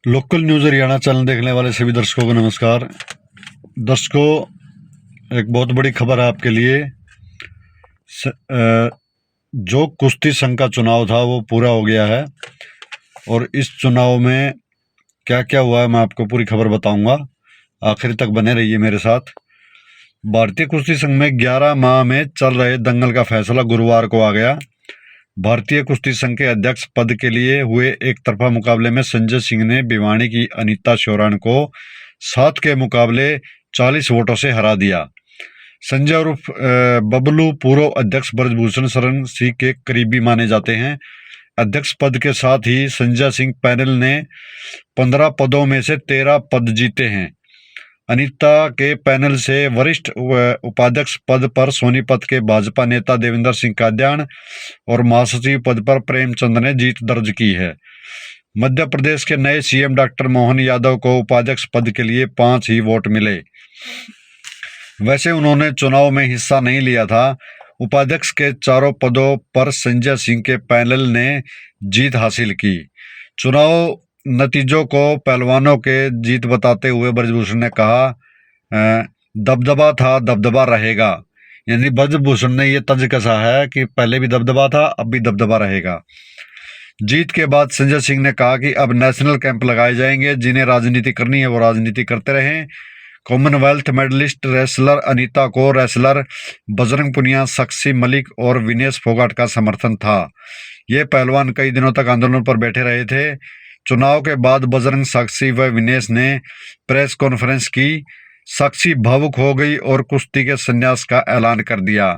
Local news Haryana channel देखने वाले सभी दर्शकों को नमस्कार। दर्शकों, एक बहुत बड़ी खबर है आपके लिए। जो कुश्ती संघ का चुनाव था वो पूरा हो गया है और इस चुनाव में क्या क्या हुआ है मैं आपको पूरी खबर बताऊंगा। आखिर तक बने रहिए मेरे साथ। भारतीय कुश्ती संघ में 11 माह में चल रहे दंगल का फैसला गुरुवार को आ गया। भारतीय कुश्ती संघ के अध्यक्ष पद के लिए हुए एक तरफा मुकाबले में संजय सिंह ने भिवानी की अनीता शोरान को 7 के मुकाबले 40 वोटों से हरा दिया। संजय उर्फ बबलू पूर्व अध्यक्ष ब्रजभूषण शरण सिंह के करीबी माने जाते हैं। अध्यक्ष पद के साथ ही संजय सिंह पैनल ने 15 पदों में से 13 पद जीते हैं। अनीता के पैनल से वरिष्ठ उपाध्यक्ष पद पर सोनीपत के भाजपा नेता देवेंद्र सिंह काद्यान और महासचिव पद पर प्रेमचंद ने जीत दर्ज की है। मध्य प्रदेश के नए सीएम डॉक्टर मोहन यादव को उपाध्यक्ष पद के लिए 5 ही वोट मिले। वैसे उन्होंने चुनाव में हिस्सा नहीं लिया था। उपाध्यक्ष के चारों पदों पर संजय सिंह के पैनल ने जीत हासिल की। चुनाव नतीजों को पहलवानों के जीत बताते हुए ब्रजभूषण ने कहा, दबदबा था, दबदबा रहेगा। यानी ब्रजभूषण ने यह तंज कसा है कि पहले भी दबदबा था, अब भी दबदबा रहेगा। जीत के बाद संजय सिंह ने कहा कि अब नेशनल कैंप लगाए जाएंगे, जिन्हें राजनीति करनी है वो राजनीति करते रहें। कॉमनवेल्थ मेडलिस्ट रेसलर अनीता को रेसलर बजरंग पुनिया, साक्षी मलिक और विनेश फोगाट का समर्थन था। ये पहलवान कई दिनों तक आंदोलन पर बैठे रहे थे। चुनाव के बाद बजरंग, साक्षी व विनेश ने प्रेस कॉन्फ्रेंस की। साक्षी भावुक हो गई और कुश्ती के संन्यास का ऐलान कर दिया।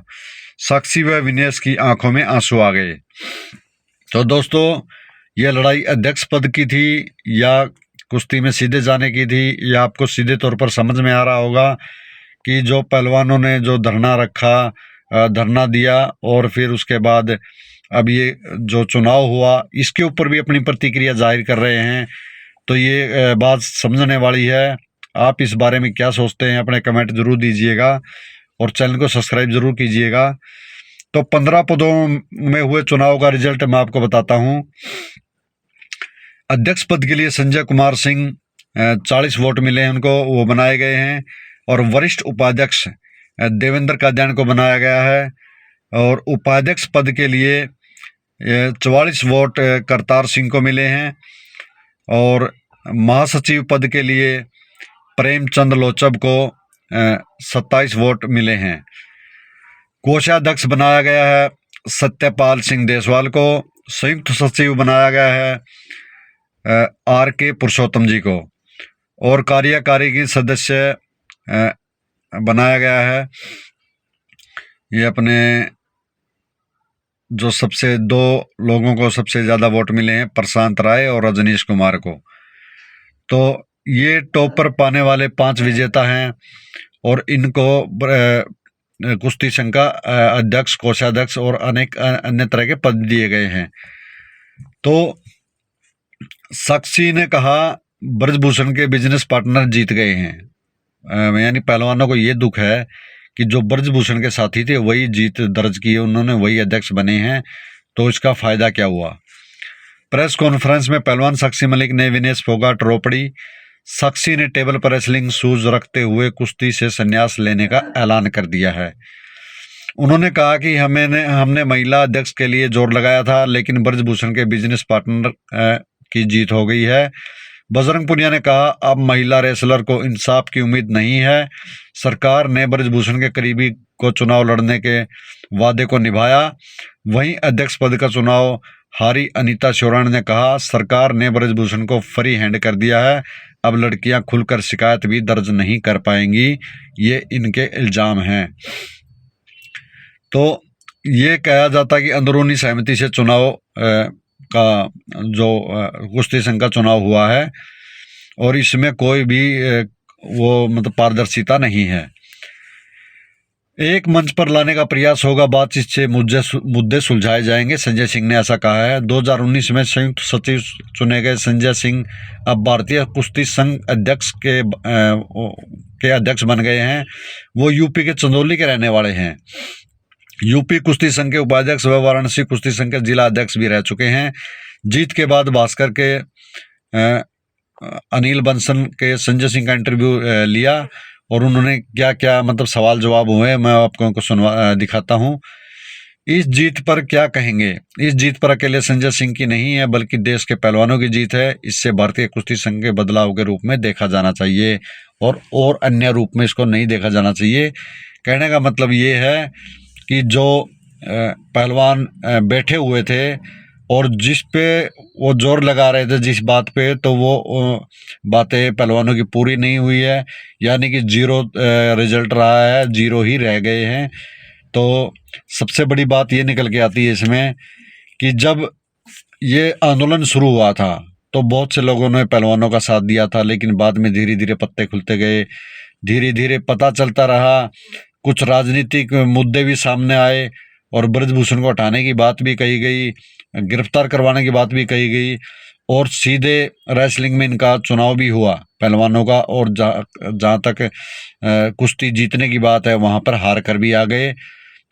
साक्षी व विनेश की आंखों में आंसू आ गए। तो दोस्तों, यह लड़ाई अध्यक्ष पद की थी या कुश्ती में सीधे जाने की थी, यह आपको सीधे तौर पर समझ में आ रहा होगा कि जो पहलवानों ने जो धरना दिया और फिर उसके बाद अब ये जो चुनाव हुआ इसके ऊपर भी अपनी प्रतिक्रिया जाहिर कर रहे हैं। तो ये बात समझने वाली है। आप इस बारे में क्या सोचते हैं, अपने कमेंट जरूर दीजिएगा और चैनल को सब्सक्राइब जरूर कीजिएगा। तो 15 पदों में हुए चुनाव का रिजल्ट मैं आपको बताता हूं। अध्यक्ष पद के लिए संजय कुमार सिंह 40 वोट मिले हैं उनको, वो बनाए गए हैं। और वरिष्ठ उपाध्यक्ष देवेंद्र काद्यान को बनाया गया है। और उपाध्यक्ष पद के लिए 44 वोट करतार सिंह को मिले हैं। और महासचिव पद के लिए प्रेमचंद लोचब को 27 वोट मिले हैं। कोषाध्यक्ष बनाया गया है सत्यपाल सिंह देसवाल को। संयुक्त सचिव बनाया गया है RK पुरुषोत्तम जी को। और कार्यकारी की सदस्य बनाया गया है ये अपने जो सबसे 2 लोगों को सबसे ज़्यादा वोट मिले हैं, प्रशांत राय और रजनीश कुमार को। तो ये टॉपर पाने वाले 5 विजेता हैं और इनको कुश्ती संघ का अध्यक्ष, कोषाध्यक्ष और अनेक अन्य तरह के पद दिए गए हैं। तो साक्षी ने कहा ब्रजभूषण के बिजनेस पार्टनर जीत गए हैं। यानी पहलवानों को ये दुख है कि जो ब्रजभूषण के साथी थे वही जीत दर्ज की है, उन्होंने वही अध्यक्ष बने हैं। तो इसका फायदा क्या हुआ? प्रेस कॉन्फ्रेंस में पहलवान साक्षी मलिक ने विनेश फोगाट रोपड़ी। साक्षी ने टेबल पर रेसलिंग शूज रखते हुए कुश्ती से संन्यास लेने का ऐलान कर दिया है। उन्होंने कहा कि हमने महिला अध्यक्ष के लिए जोर लगाया था, लेकिन ब्रजभूषण के बिजनेस पार्टनर की जीत हो गई है। बजरंग पुनिया ने कहा, अब महिला रेसलर को इंसाफ की उम्मीद नहीं है। सरकार ने ब्रजभूषण के करीबी को चुनाव लड़ने के वादे को निभाया। वहीं अध्यक्ष पद का चुनाव हारी अनीता शोरान ने कहा, सरकार ने ब्रजभूषण को फ्री हैंड कर दिया है, अब लड़कियां खुलकर शिकायत भी दर्ज नहीं कर पाएंगी, ये इनके इल्जाम हैं। तो ये कहा जाता है कि अंदरूनी सहमति से चुनाव का जो कुश्ती संघ का चुनाव हुआ है और इसमें कोई भी वो मतलब पारदर्शिता नहीं है। एक मंच पर लाने का प्रयास होगा, बातचीत से मुद्दे सुलझाए जाएंगे, संजय सिंह ने ऐसा कहा है। 2019 में संयुक्त सचिव चुने गए संजय सिंह अब भारतीय कुश्ती संघ के अध्यक्ष बन गए हैं। वो यूपी के चंदौली के रहने वाले हैं। यूपी कुश्ती संघ के उपाध्यक्ष व वाराणसी कुश्ती संघ के जिला अध्यक्ष भी रह चुके हैं। जीत के बाद भास्कर के अनिल बंसल के संजय सिंह का इंटरव्यू लिया और उन्होंने क्या क्या मतलब सवाल जवाब हुए, मैं आपको दिखाता हूँ। इस जीत पर क्या कहेंगे? इस जीत पर अकेले संजय सिंह की नहीं है, बल्कि देश के पहलवानों की जीत है। इससे भारतीय कुश्ती संघ के बदलाव के रूप में देखा जाना चाहिए और अन्य रूप में इसको नहीं देखा जाना चाहिए। कहने का मतलब ये है कि जो पहलवान बैठे हुए थे और जिस पे वो जोर लगा रहे थे जिस बात पे, तो वो बातें पहलवानों की पूरी नहीं हुई है, यानी कि जीरो रिजल्ट रहा है, जीरो ही रह गए हैं। तो सबसे बड़ी बात ये निकल के आती है इसमें कि जब ये आंदोलन शुरू हुआ था तो बहुत से लोगों ने पहलवानों का साथ दिया था, लेकिन बाद में धीरे धीरे पत्ते खुलते गए, धीरे धीरे पता चलता रहा, कुछ राजनीतिक मुद्दे भी सामने आए और ब्रजभूषण को हटाने की बात भी कही गई, गिरफ्तार करवाने की बात भी कही गई, और सीधे रेसलिंग में इनका चुनाव भी हुआ पहलवानों का, और जहाँ तक कुश्ती जीतने की बात है वहाँ पर हार कर भी आ गए।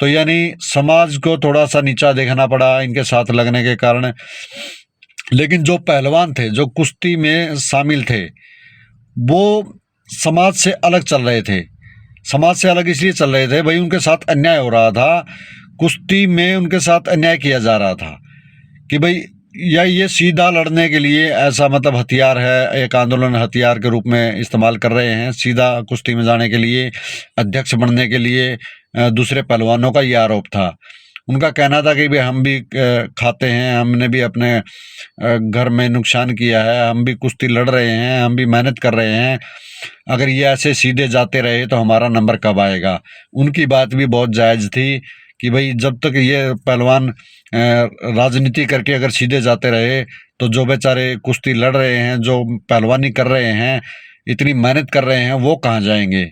तो यानी समाज को थोड़ा सा नीचा देखना पड़ा इनके साथ लगने के कारण। लेकिन जो पहलवान थे, जो कुश्ती में शामिल थे, वो समाज से अलग चल रहे थे। समाज से अलग इसलिए चल रहे थे भाई उनके साथ अन्याय हो रहा था, कुश्ती में उनके साथ अन्याय किया जा रहा था कि भाई या ये सीधा लड़ने के लिए ऐसा मतलब हथियार है, एक आंदोलन हथियार के रूप में इस्तेमाल कर रहे हैं, सीधा कुश्ती में जाने के लिए, अध्यक्ष बनने के लिए। दूसरे पहलवानों का ये आरोप था। उनका कहना था कि भाई हम भी खाते हैं, हमने भी अपने घर में नुकसान किया है, हम भी कुश्ती लड़ रहे हैं, हम भी मेहनत कर रहे हैं, अगर ये ऐसे सीधे जाते रहे तो हमारा नंबर कब आएगा। उनकी बात भी बहुत जायज़ थी कि भाई जब तक ये पहलवान राजनीति करके अगर सीधे जाते रहे तो जो बेचारे कुश्ती लड़ रहे हैं, जो पहलवानी कर रहे हैं, इतनी मेहनत कर रहे हैं, वो कहाँ जाएंगे।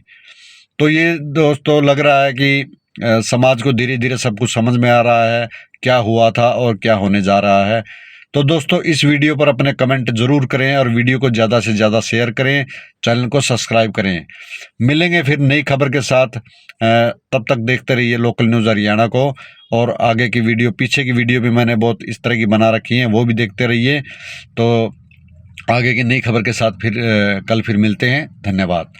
तो ये दोस्तों लग रहा है कि समाज को धीरे धीरे सब कुछ समझ में आ रहा है क्या हुआ था और क्या होने जा रहा है। तो दोस्तों इस वीडियो पर अपने कमेंट जरूर करें और वीडियो को ज़्यादा से ज़्यादा शेयर करें, चैनल को सब्सक्राइब करें। मिलेंगे फिर नई खबर के साथ, तब तक देखते रहिए लोकल न्यूज़ हरियाणा को, और आगे की वीडियो, पीछे की वीडियो भी मैंने बहुत इस तरह की बना रखी हैं, वो भी देखते रहिए। तो आगे की नई खबर के साथ फिर कल फिर मिलते हैं। धन्यवाद।